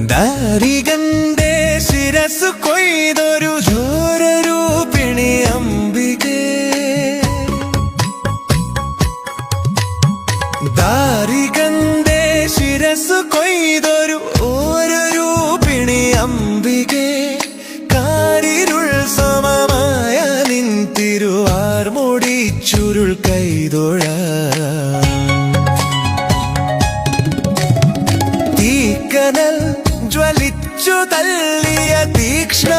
ദാരികന്റെ ശിരസ് കൊയ്തൊരു ഘോരരൂപിണി അംബികേ, ദാരികന്റെ ശിരസ് കൊയ്തൊരു ഓരരൂപിണി അംബികേ, കാരിരുൾ സമമായ നിൻ തിരുവാർമുടി ചുരുൾ കൈതൊഴ, തീക്കനൽ ജ്വലിച്ചു തള്ളിയ തീക്ഷ്ണ